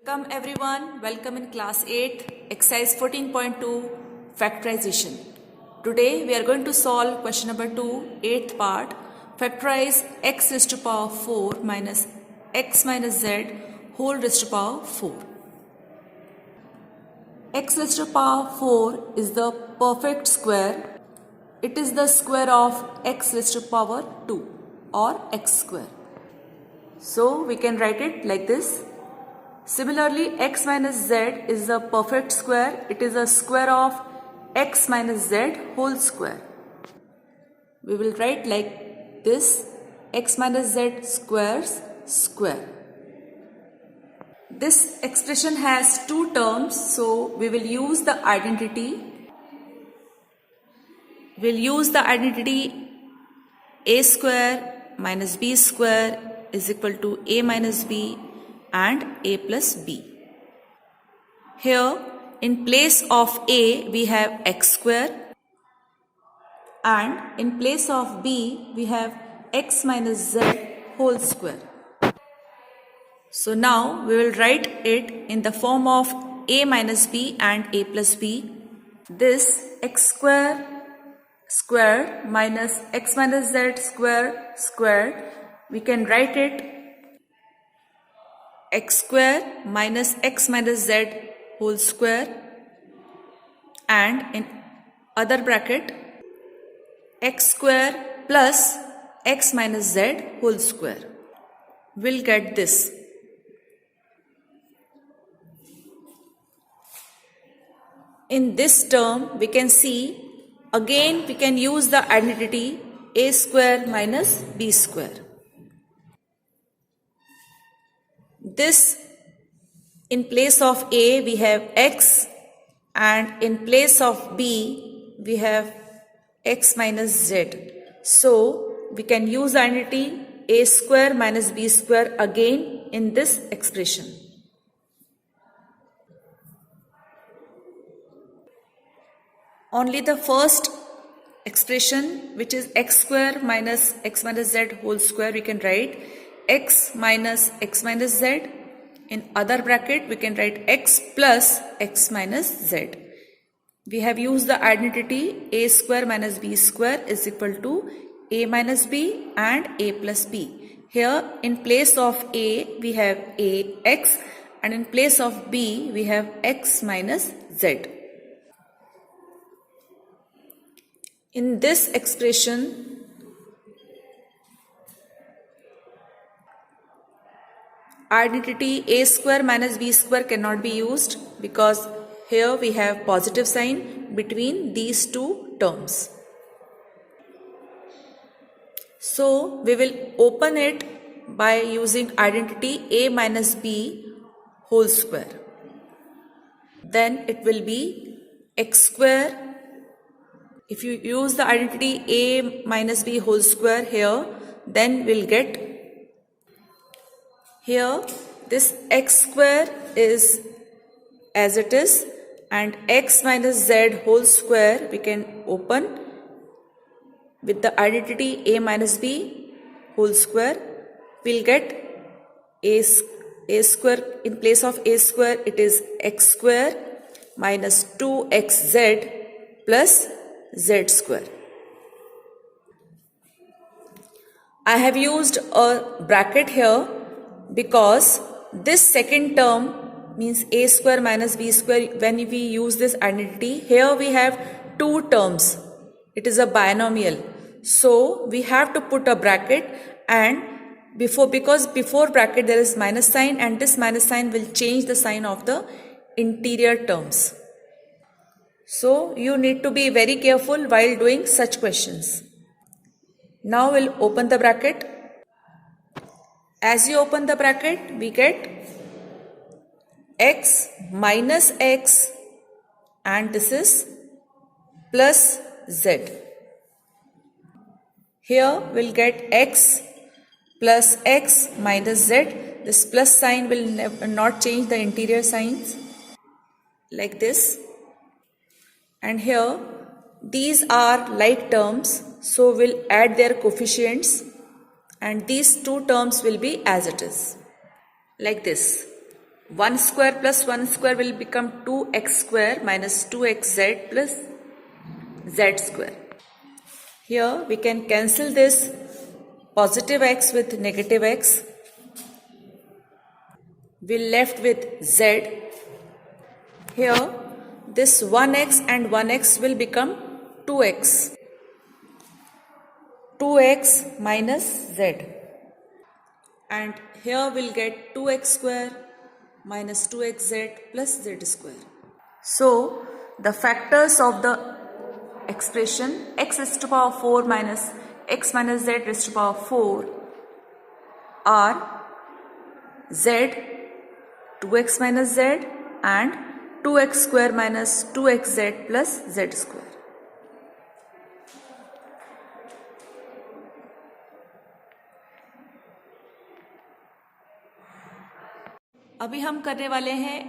Welcome everyone, welcome in class 8, exercise 14.2, factorization. Today we are going to solve question number 2, 8th part, factorize x raised to power 4 minus x minus z whole raised to power 4. X raised to power 4 is the perfect square. It is the square of x raised to power 2 or x square. So we can write it like this. Similarly, x minus z is a perfect square. It is a square of x minus z whole square. We will write like this: x minus z squares square. This expression has two terms, so we will use the identity. We'll use the identity a square minus b square is equal to a minus b and a plus b. Here in place of a we have x square and in place of b we have x minus z whole square. So now we will write it in the form of a minus b and a plus b. This x square squared minus x minus z square squared, we can write it x square minus x minus z whole square, and in other bracket x square plus x minus z whole square. We'll get this. In this term we can see again we can use the identity a square minus b square. This, in place of a we have x and in place of b we have x minus z. So we can use identity a square minus b square again in this expression. Only the first expression, which is x square minus x minus z whole square, we can write x minus z. In other bracket we can write x plus x minus z. We have used the identity a square minus b square is equal to a minus b and a plus b. Here in place of a we have a x and in place of b we have x minus z. In this expression, identity a square minus b square cannot be used because here we have positive sign between these two terms. So we will open it by using identity a minus b whole square. Then it will be x square. If you use the identity a minus b whole square here, then we'll get here this x square is as it is and x minus z whole square we can open with the identity a minus b whole square. We'll get a square, in place of a square it is x square minus 2xz plus z square. I have used a bracket here because this second term means a square minus b square. When we use this identity, here we have two terms. It is a binomial. So we have to put a bracket, and because before bracket there is minus sign, and this minus sign will change the sign of the interior terms. So you need to be very careful while doing such questions. Now we'll open the bracket. As you open the bracket, we get x minus x and this is plus z. Here we'll get x plus x minus z. This plus sign will not change the interior signs like this. And here these are like terms, so we'll add their coefficients and these two terms will be as it is like this. 1 square plus 1 square will become 2x square minus 2xz plus z square. Here we can cancel this positive x with negative x. We're left with z. Here this 1x and 1x will become 2x. 2x minus z. And here we'll get 2x square minus 2xz plus z square. So the factors of the expression x raised to power 4 minus x minus z raised to power 4 are z, 2x minus z and 2x square minus 2xz plus z square. अभी हम करने वाले हैं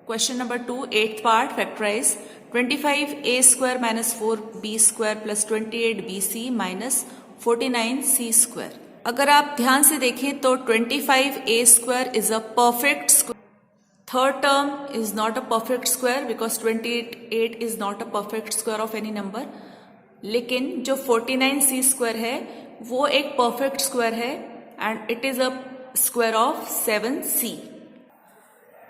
question number 2, 8th part, factorise 25a square minus 4b square plus 28bc minus 49c square. अगर आप ध्यान से देखें तो 25a square is a perfect square. Third term is not a perfect square because 28 is not a perfect square of any number. लेकिन जो 49c square है वो एक परफेक्ट स्क्वायर है and it is a square of 7c.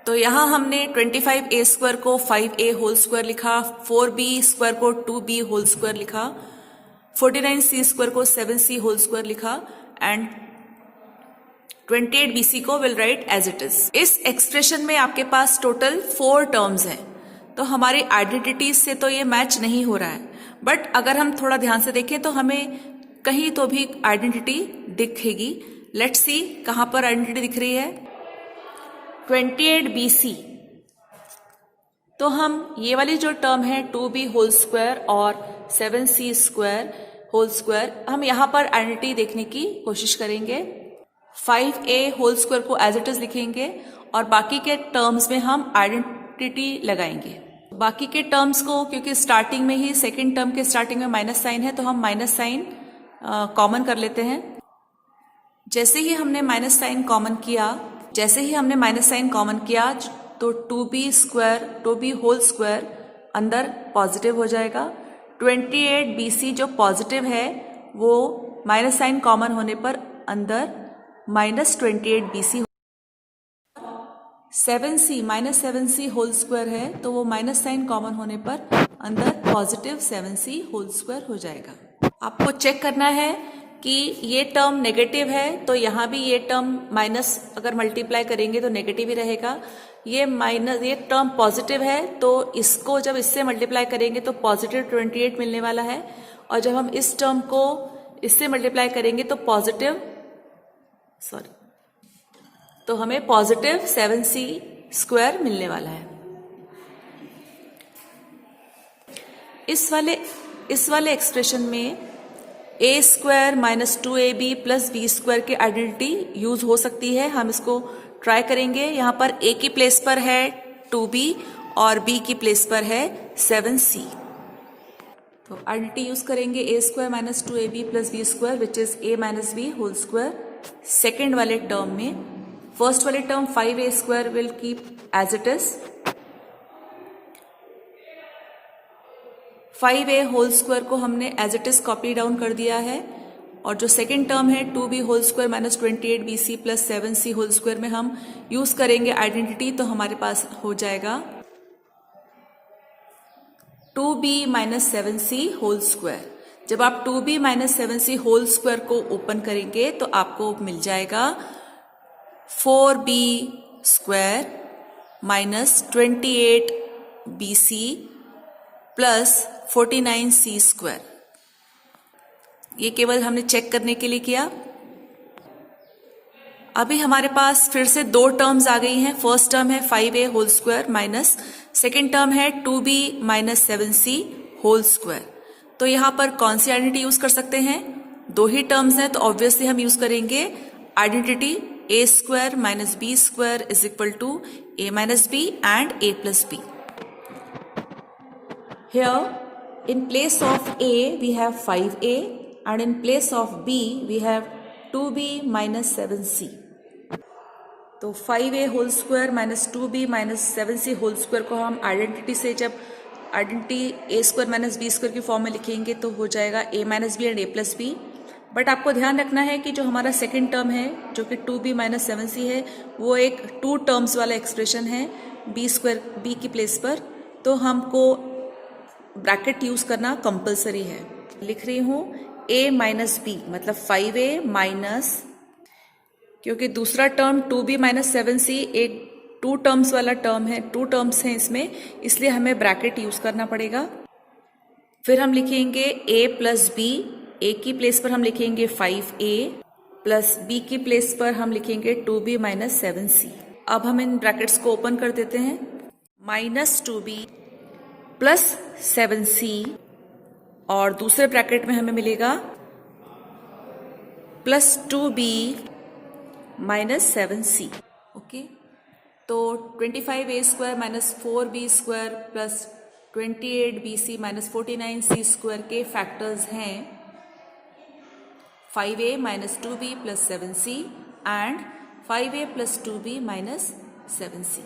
तो यहां हमने 25a square को 5a होल स्क्वायर लिखा, 4b स्क्वायर को 2b होल स्क्वायर लिखा, 49c स्क्वायर को 7c होल स्क्वायर लिखा एंड 28bc को will write as it is. इस एक्सप्रेशन में आपके पास टोटल 4 टर्म्स हैं. तो हमारी आइडेंटिटीज से तो ये मैच नहीं हो रहा है, बट अगर हम थोड़ा ध्यान से देखें तो हमें कहीं तो भी आइडेंटिटी दिखेगी. लेट्स सी कहां पर आइडेंटिटी दिख रही है. 28bc, तो हम ये वाली जो टर्म है 2b होल स्क्वायर और 7c स्क्वायर होल स्क्वायर, हम यहां पर आइडेंटिटी देखने की कोशिश करेंगे. 5a होल स्क्वायर को एज इट इज लिखेंगे और बाकी के टर्म्स में हम आइडेंटिटी लगाएंगे. बाकी के टर्म्स को, क्योंकि स्टार्टिंग में ही सेकेंड टर्म के स्टार्टिंग में माइनस साइन है, तो हम माइनस साइन कॉमन कर लेते हैं. जैसे ही हमने माइनस साइन कॉमन किया तो 2b होल स्क्वायर अंदर पॉजिटिव हो जाएगा. 28bc जो पॉजिटिव है वो माइनस साइन कॉमन होने पर अंदर minus 28bc. 7c whole square है तो वो माइनस साइन कॉमन होने पर अंदर पॉजिटिव 7c होल स्क्वायर हो जाएगा. आपको चेक करना है कि ये टर्म नेगेटिव है तो यहाँ भी ये टर्म माइनस अगर मल्टीप्लाई करेंगे तो नेगेटिव ही रहेगा. ये टर्म पॉजिटिव है तो इसको जब इससे मल्टीप्लाई करेंगे तो पॉजिटिव 28 मिलने वाला है, और जब हम इस टर्म को इससे मल्टीप्लाई करेंगे तो हमें पॉजिटिव 7c स्क्वायर मिलने वाला है. इस वाले एक्सप्रेशन में a square minus 2ab plus b square की आइडेंटिटी यूज हो सकती है. हम इसको ट्राई करेंगे. यहाँ पर a की प्लेस पर है 2b और b की प्लेस पर है 7c. तो आइडेंटिटी यूज करेंगे a square minus 2ab plus b square which is a minus b whole square. Second वाले टर्म में फर्स्ट वाले term 5a square will keep as it is. 5a whole square को हमने as it is copy down कर दिया है, और जो सेकेंड टर्म है 2b whole square minus 28bc plus 7c whole square में हम यूज करेंगे आइडेंटिटी. तो हमारे पास हो जाएगा 2b minus 7c whole square. जब आप 2b minus 7c whole square को ओपन करेंगे तो आपको मिल जाएगा 4b square minus 28bc plus 49c square. ये केवल हमने चेक करने के लिए किया. अभी हमारे पास फिर से 2 टर्म्स आ गई हैं. फर्स्ट टर्म है 5a whole square minus second term है 2b minus 7c whole square. तो यहां पर कौन सी आइडेंटिटी यूज कर सकते हैं? 2 ही टर्म्स हैं तो ऑब्वियसली हम यूज करेंगे identity a square minus b square is equal to a minus b and a plus b. Here, in place of a, we have 5a, and in place of b, we have 2b minus 7c. तो 5a whole square minus 2b minus 7c whole square को हम identity से जब identity a square minus b square की form में लिखेंगे तो हो जाएगा a minus B and a plus B. But आपको ध्यान रखना है कि जो हमारा सेकेंड टर्म है जो कि 2b माइनस 7c है वो एक 2 टर्म्स वाला एक्सप्रेशन है b स्क्वायर b की प्लेस पर, तो हमको ब्रैकेट यूज करना कंपलसरी है। लिख रही हूँ a माइनस बी मतलब 5a माइनस, क्योंकि दूसरा टर्म 2b माइनस 7c एक 2 टर्म्स वाला टर्म है, 2 टर्म्स हैं इसमें, इसलिए हमें ब्रैकेट यूज करना पड़ेगा। फिर हम लिखेंगे a प्लस बी, a की प्लेस पर हम लिखेंगे 5a प्लस b की प्लेस पर हम लिखेंगे 2b माइनस 7c। अब हम इन ब्रैकेट्स को ओपन कर देते हैं। माइनस 2b प्लस 7c और दूसरे ब्रैकेट में हमें मिलेगा plus 2b minus 7c। Okay, तो 25a square minus 4b square plus 28bc minus 49c square के फैक्टर्स हैं 5a minus 2b plus 7c and 5a plus 2b minus 7c।